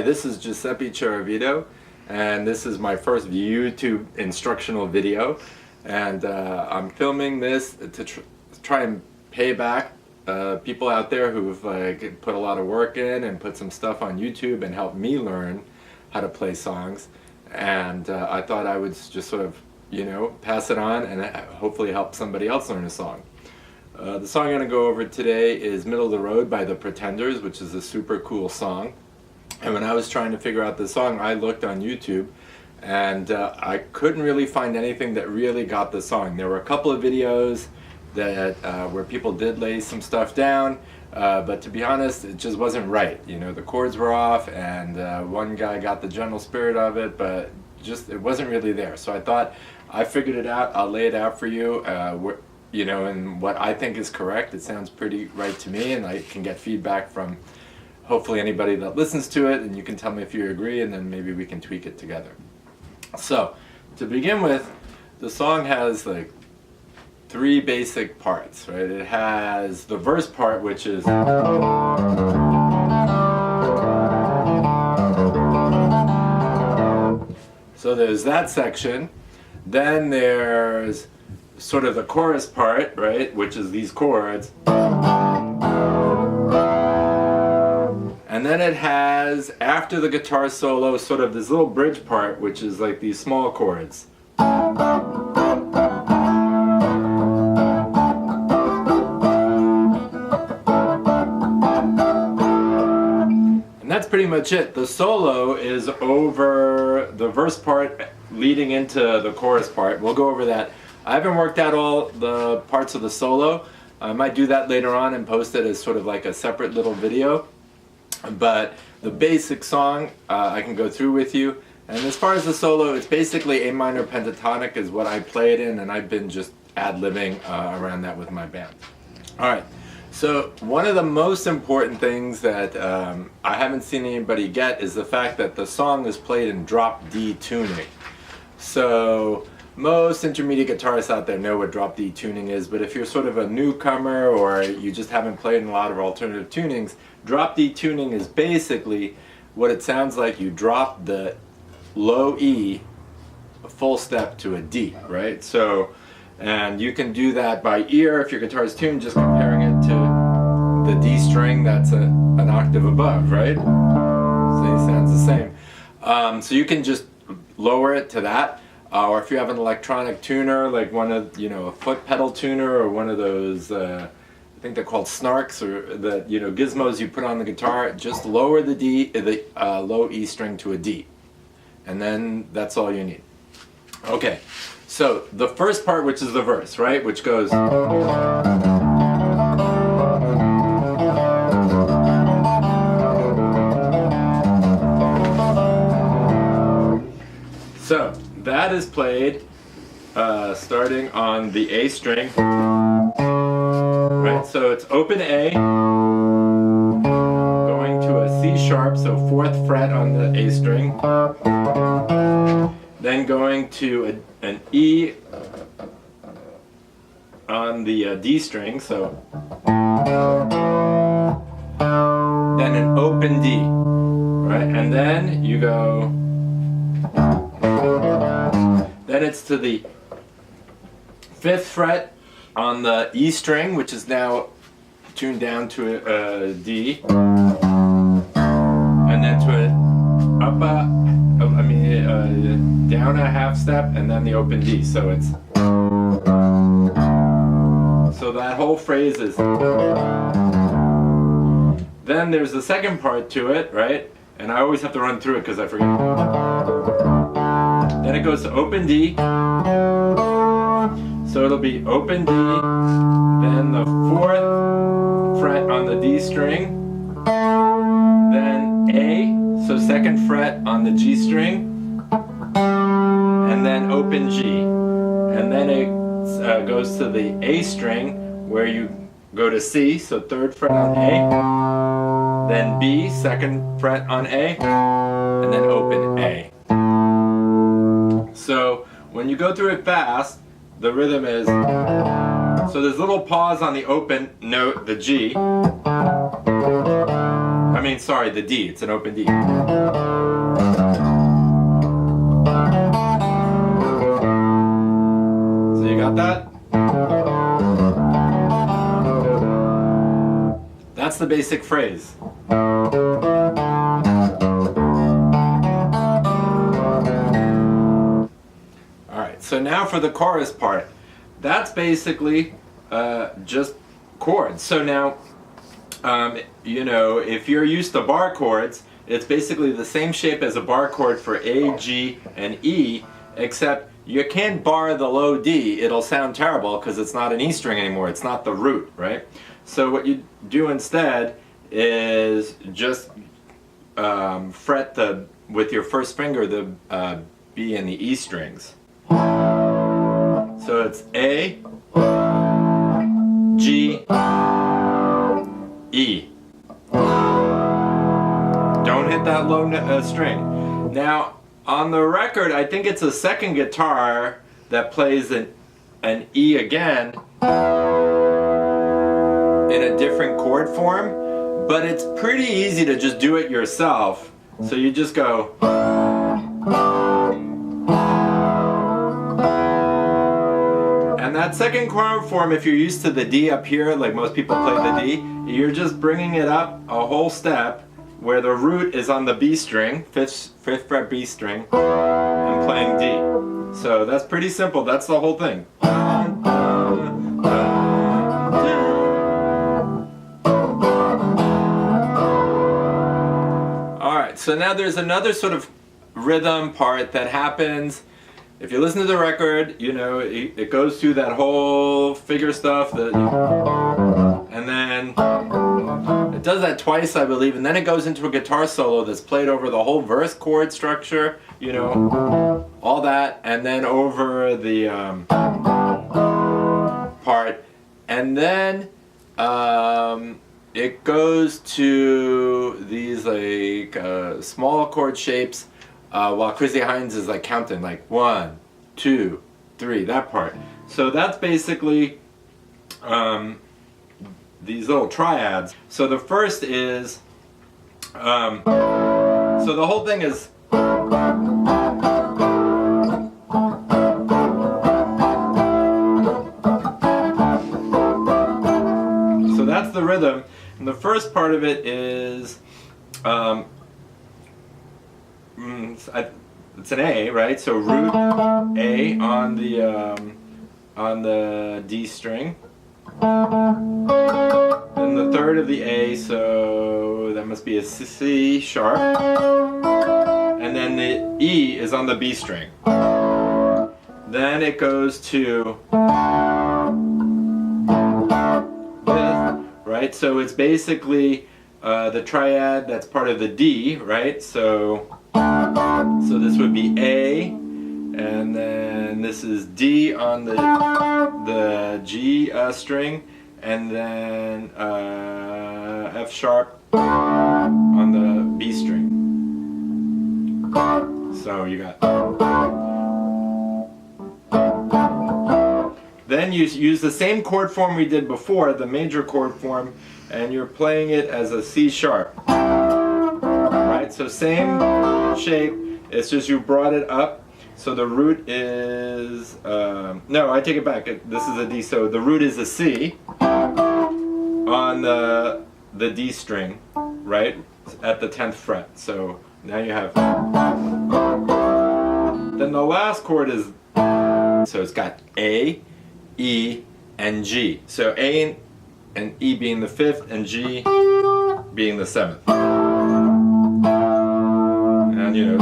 this is Giuseppe Chiaravito, and this is my first YouTube instructional video, and I'm filming this to try and pay back people out there who've put a lot of work in and put some stuff on YouTube and helped me learn how to play songs, and I thought I would just sort of, you know, pass it on and hopefully help somebody else learn a song. The song I'm going to go over today is Middle of the Road by The Pretenders, which is a super cool song. And when I was trying to figure out the song, I looked on YouTube and I couldn't really find anything that really got the song. There were a couple of videos that where people did lay some stuff down, but to be honest, it just wasn't right. You know, the chords were off, and one guy got the general spirit of it, but just it wasn't really there. So I thought, I figured it out, I'll lay it out for you, you know, and what I think is correct. It sounds pretty right to me, and I can get feedback from hopefully anybody that listens to it, and you can tell me if you agree, and then maybe we can tweak it together. So, to begin with, the song has like 3 basic parts, right? It has the verse part, which is so there's that section. Then there's sort of the chorus part, right, which is these chords. And then it has, after the guitar solo, sort of this little bridge part, which is like these small chords. And that's pretty much it. The solo is over the verse part leading into the chorus part. We'll go over that. I haven't worked out all the parts of the solo. I might do that later on and post it as sort of like a separate little video. But the basic song I can go through with you. And as far as the solo, it's basically A minor pentatonic is what I play it in, and I've been just ad-libbing around that with my band. Alright, so one of the most important things that I haven't seen anybody get is the fact that the song is played in drop D tuning. So most intermediate guitarists out there know what drop D tuning is, but if you're sort of a newcomer or you just haven't played in a lot of alternative tunings, drop D tuning is basically what it sounds like. You drop the low E a full step to a D, right? So, and you can do that by ear if your guitar is tuned, just comparing it to the D string that's an octave above, right? So it sounds the same. So you can just lower it to that. Or if you have an electronic tuner, like one of, you know, a foot pedal tuner, or one of those, I think they're called snarks, or the, you know, gizmos you put on the guitar, just lower the D, the low E string to a D. And then that's all you need. Okay, so the first part, which is the verse, right, which goes. So that is played starting on the A string, right? So it's open A, going to a C sharp, so 4th fret on the A string, then going to an E on the D string, so then an open D, right? And then you go. Then it's to the 5th fret on the E string, which is now tuned down to a D, and then to a down a half step, and then the open D. So it's so that whole phrase is. Then there's the second part to it, right? And I always have to run through it because I forget. Then it goes to open D, so it'll be open D, then the 4th fret on the D string, then A, so 2nd fret on the G string, and then open G. And then it goes to the A string, where you go to C, so 3rd fret on A, then B, 2nd fret on A, and then open A. So when you go through it fast, the rhythm is, so there's a little pause on the open note, the G, I mean, sorry, the D. It's an open D. So you got that? That's the basic phrase. Alright, so now for the chorus part. That's basically just chords. So now, you know, if you're used to bar chords, it's basically the same shape as a bar chord for A, G, and E, except you can't bar the low D. It'll sound terrible because it's not an E string anymore. It's not the root, right? So what you do instead is just fret with your first finger the B and the E strings. So it's A, G, E. Don't hit that low string. Now, on the record, I think it's a second guitar that plays an E again in a different chord form, but it's pretty easy to just do it yourself. So you just go. And that second chord form, if you're used to the D up here, like most people play the D, you're just bringing it up a whole step where the root is on the B string, fifth fret B string, and playing D. So that's pretty simple. That's the whole thing. Alright, so now there's another sort of rhythm part that happens. If you listen to the record, you know, it goes through that whole figure stuff, and then it does that twice, I believe, and then it goes into a guitar solo that's played over the whole verse chord structure, you know, all that, and then over the part, and then it goes to these like small chord shapes. While Chrissie Hynde is like counting like 1, 2, 3, that part. So that's basically these little triads. So the first is, so the whole thing is, so that's the rhythm. And the first part of it is, it's an A, right? So root A on the D string, and the third of the A, so that must be a C sharp, and then the E is on the B string. Then it goes to this, right? So it's basically the triad that's part of the D, right? So this would be A, and then this is D on the G string, and then F sharp on the B string. So you got. Then you use the same chord form we did before, the major chord form, and you're playing it as a C sharp. Right? So same shape, it's just you brought it up. So the root is, no, I take it back. This is a D, so the root is a C on the D string, right? At the 10th fret. So now you have. Then the last chord is, so it's got A, E, and G. So A and E being the 5th, and G being the 7th. And you know,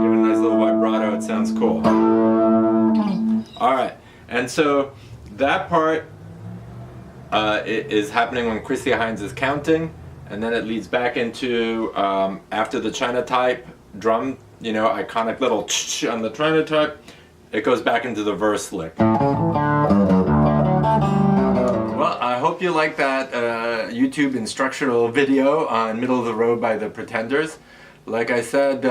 give it a nice little vibrato, it sounds cool. Alright, and so that part is happening when Chrissie Hynde is counting, and then it leads back into, after the China type drum, you know, iconic little ch on the China type, it goes back into the verse lick. Well, I hope you like that YouTube instructional video on Middle of the Road by the Pretenders. Like I said,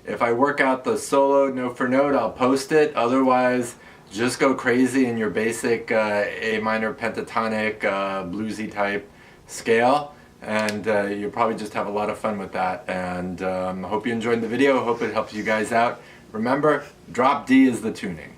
if I work out the solo note for note, I'll post it. Otherwise, just go crazy in your basic A minor pentatonic bluesy type scale. and you'll probably just have a lot of fun with that. And I hope you enjoyed the video. Hope it helps you guys out. Remember, drop D is the tuning.